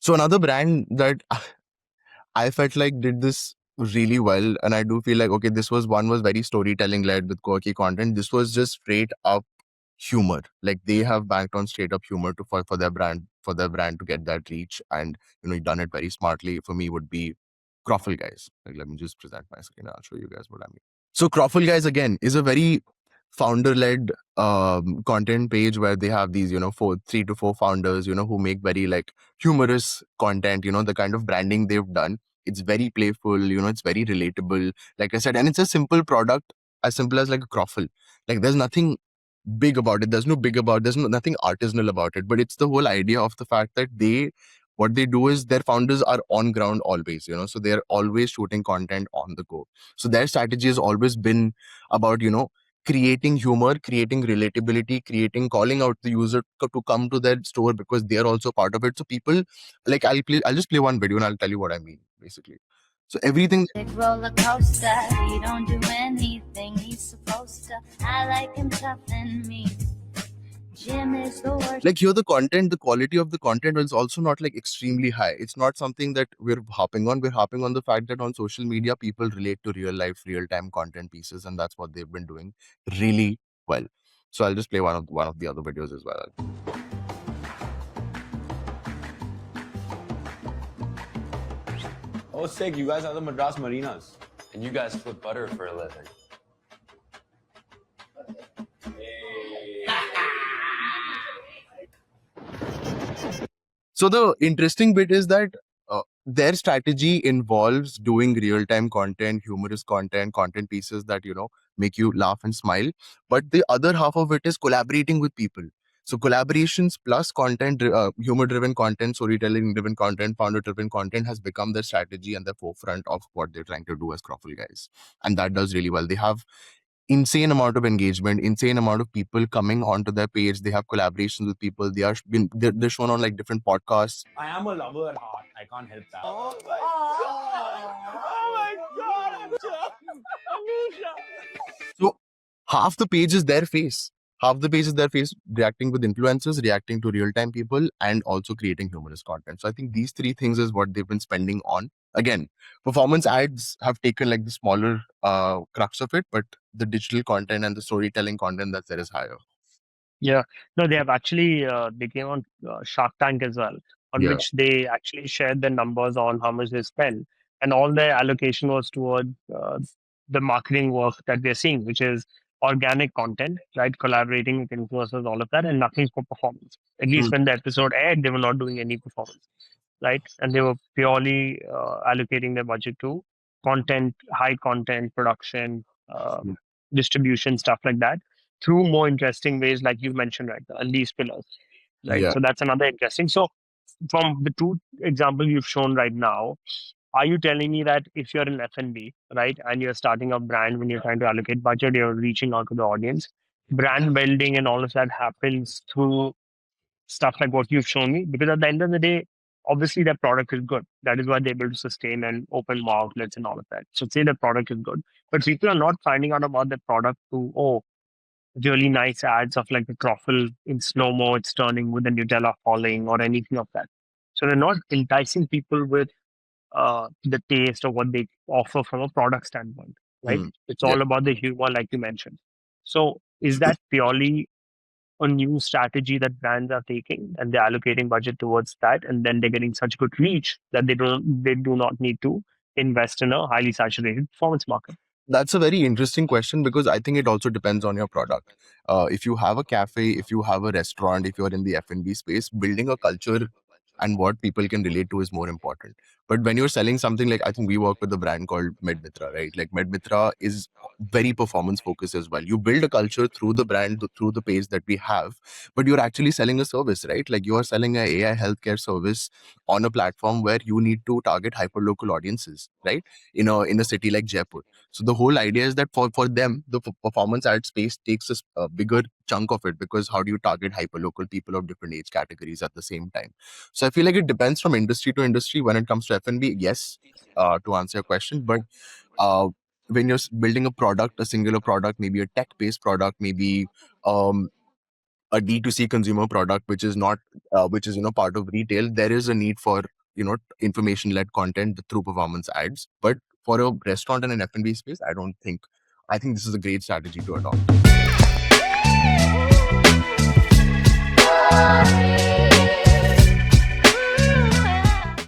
So another brand that I felt like did this really well, and I do feel like, okay, this was very storytelling led with quirky content. This was just straight up humor. Like they have banked on straight up humor to for their brand to get that reach, and done it very smartly. For me, would be Croffle Guys. Like, let me just present my screen. I'll show you guys what I mean. So Croffle Guys again is a very founder-led content page where they have these, 3 to 4 founders, who make very like humorous content. The kind of branding they've done. It's very playful. It's very relatable. Like I said, and it's a simple product, as simple as like a Croffle. Like there's nothing big about it. There's nothing artisanal about it. But it's the whole idea of the fact that what they do is their founders are on ground always. So they're always shooting content on the go. So their strategy has always been about creating humor, creating relatability, calling out the user to come to their store because they're also part of it. So people, like, I'll just play one video and I'll tell you what I mean, basically. So everything. Roller coaster, he don't do anything he's supposed to. I like him tough and me. Jim is the worst. Like here, the quality of the content is also not like extremely high. It's not something that we're harping on. We're harping on the fact that on social media, people relate to real life, real time content pieces, and that's what they've been doing really well. So I'll just play one of the other videos as well. Oh, sick. You guys are the Madras Marinas. And you guys flip butter for a living. So the interesting bit is that their strategy involves doing real-time content, humorous content pieces that, make you laugh and smile. But the other half of it is collaborating with people. So collaborations plus content, humor-driven content, storytelling-driven content, founder-driven content has become their strategy and the forefront of what they're trying to do as Croffle Guys. And that does really well. They have insane amount of engagement, insane amount of people coming onto their page. They have collaborations with people. They're shown on like different podcasts. I am a lover at heart. I can't help that. Oh my god! Oh my god! So half the page is their face. Half the page is their face reacting with influencers, reacting to real-time people, and also creating humorous content. So I think these three things is what they've been spending on. Again, performance ads have taken like the smaller crux of it, but the digital content and the storytelling content that's there is higher. Yeah, no, they have actually they came on Shark Tank as well, on which they actually shared the numbers on how much they spend, and all their allocation was toward the marketing work that they're seeing, which is organic content, right? Collaborating with influencers, all of that, and nothing for performance. At least when the episode aired, they were not doing any performance, right? And they were purely allocating their budget to content, high content production, distribution, stuff like that, through more interesting ways, like you mentioned, right? The unleashed pillars, right? Yeah. So that's another interesting. So from the two examples you've shown right now, are you telling me that if you're in F&B, right, and you're starting a brand, when you're trying to allocate budget, you're reaching out to the audience, brand building and all of that happens through stuff like what you've shown me? Because at the end of the day, obviously their product is good. That is why they're able to sustain and open more outlets and all of that. So say the product is good, but people are not finding out about the product through, really nice ads of like the truffle in slow-mo, it's turning with the Nutella falling or anything of that. So they're not enticing people with the taste or what they offer from a product standpoint, right? It's all about the humor, like you mentioned. So is that purely a new strategy that brands are taking and they're allocating budget towards that, and then they're getting such good reach that they do not need to invest in a highly saturated performance market? That's a very interesting question because I think it also depends on your product. If you have a cafe, if you have a restaurant, if you're in the F&B space, building a culture and what people can relate to is more important. But when you're selling something like, I think we work with a brand called MedMitra, right? Like MedMitra is very performance focused as well. You build a culture through the brand, through the page that we have, but you're actually selling a service, right? Like you are selling an AI healthcare service on a platform where you need to target hyper-local audiences, right? In a city like Jaipur. So the whole idea is that for them, the performance ad space takes a bigger chunk of it, because how do you target hyper-local people of different age categories at the same time? So I feel like it depends from industry to industry. When it comes to F&B, yes, to answer your question, but when you're building a product, a singular product, maybe a tech-based product, maybe a D2C consumer product, which is not, part of retail, there is a need for information-led content through performance ads. But for a restaurant and an F&B space, I think this is a great strategy to adopt.